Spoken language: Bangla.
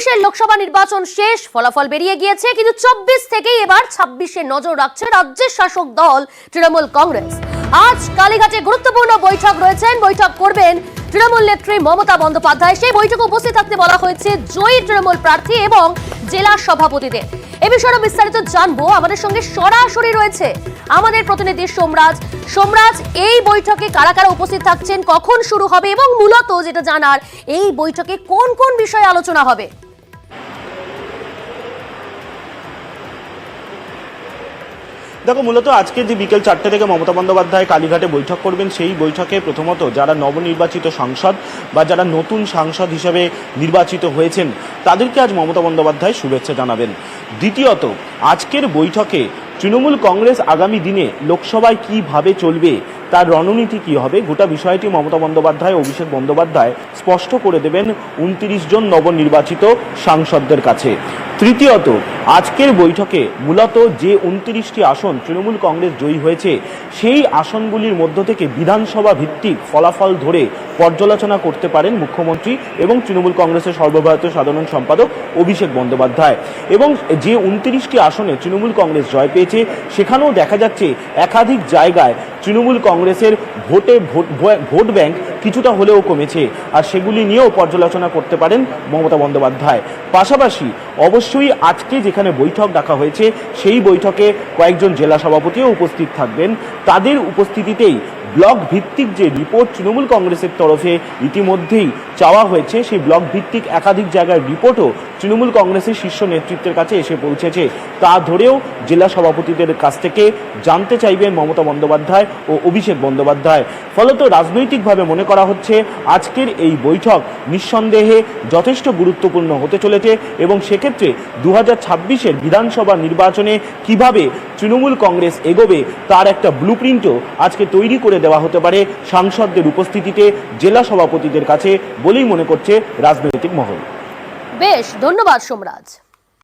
২৬-এর লোকসভা নির্বাচন শেষ, ফলাফল বেরিয়ে গিয়েছে, কিন্তু ২৪ থেকেই এবার ২৬-এ নজর রাখছে রাজ্যের শাসক দল তৃণমূল কংগ্রেস। আজ কালীঘাটে গুরুত্বপূর্ণ বৈঠক রয়েছেন, বৈঠক করবেন তৃণমূল নেত্রী মমতা বন্দ্যোপাধ্যায়। সেই বৈঠকে উপস্থিত থাকতে বলা হয়েছে জয়ী তৃণমূল প্রার্থী এবং জেলা সভাপতিদের। এ বিষয়ে বিস্তারিত জানবো, আমাদের সঙ্গে সরাসরি রয়েছে আমাদের প্রতিনিধি সোমরাজ। সোমরাজ, এই বৈঠকে কারা কারা উপস্থিত থাকছেন, কখন শুরু হবে এবং মূলত যেটা জানার, এই বৈঠকে কোন কোন বিষয়ে আলোচনা হবে? দেখো, মূলত আজকে যে বিকেল 4টে থেকে মমতা বন্দ্যোপাধ্যায় কালীঘাটে বৈঠক করবেন, সেই বৈঠকে প্রথমত যারা নবনির্বাচিত সাংসদ বা যারা নতুন সাংসদ হিসেবে নির্বাচিত হয়েছেন তাদেরকে আজ মমতা বন্দ্যোপাধ্যায় শুভেচ্ছা জানাবেন। দ্বিতীয়ত, আজকের বৈঠকে তৃণমূল কংগ্রেস আগামী দিনে লোকসভায় কিভাবে চলবে, তার রণনীতি কি হবে, গোটা বিষয়টি মমতা বন্দ্যোপাধ্যায় অভিষেক বন্দ্যোপাধ্যায় স্পষ্ট করে দেবেন 29 জন নবনির্বাচিত সাংসদদের কাছে। তৃতীয়ত, আজকের বৈঠকে মূলত যে 29টি আসন তৃণমূল কংগ্রেস জয়ী হয়েছে সেই আসনগুলির মধ্য থেকে বিধানসভা ভিত্তিক ফলাফল ধরে পর্যালোচনা করতে পারেন মুখ্যমন্ত্রী এবং তৃণমূল কংগ্রেসের সর্বভারতীয় সাধারণ সম্পাদক অভিষেক বন্দ্যোপাধ্যায়। এবং যে 29টি আসনে তৃণমূল কংগ্রেস জয় পেয়েছে সেখানেও দেখা যাচ্ছে একাধিক জায়গায় তৃণমূল কংগ্রেসের ভোট ব্যাংক কিছুটা হলেও কমেছে, আর সেগুলি নিয়েও পর্যালোচনা করতে পারেন মমতা বন্দ্যোপাধ্যায়। পাশাপাশি অবশ্যই আজকে যেখানে বৈঠক ডাকা হয়েছে সেই বৈঠকে কয়েকজন জেলা সভাপতিও উপস্থিত থাকবেন। তাদের উপস্থিতিতেই ব্লক ভিত্তিক যে রিপোর্ট তৃণমূল কংগ্রেসের তরফে ইতিমধ্যেই চাওয়া হয়েছে, সেই ব্লক ভিত্তিক একাধিক জায়গার রিপোর্টও তৃণমূল কংগ্রেসের শীর্ষ নেতৃত্বের কাছে এসে পৌঁছেছে। তা ধরেও জেলা সভাপতিদের কাছ থেকে জানতে চাইবেন মমতা বন্দ্যোপাধ্যায় ও অভিষেক বন্দ্যোপাধ্যায়। ফলত রাজনৈতিকভাবে মনে করা হচ্ছে আজকের এই বৈঠক নিঃসন্দেহে যথেষ্ট গুরুত্বপূর্ণ হতে চলেছে এবং সেক্ষেত্রে 2026-এর বিধানসভা নির্বাচনে কিভাবে তৃণমূল কংগ্রেস এগোবে তার একটা ব্লুপ্রিন্টও আজকে তৈরি করে দেওয়া হতে পারে সাংসদদের উপস্থিতিতে জেলা সভাপতিদের কাছে বলেই মনে করছে রাজনৈতিক মহল। বেশ, ধন্যবাদ সোমরাজ।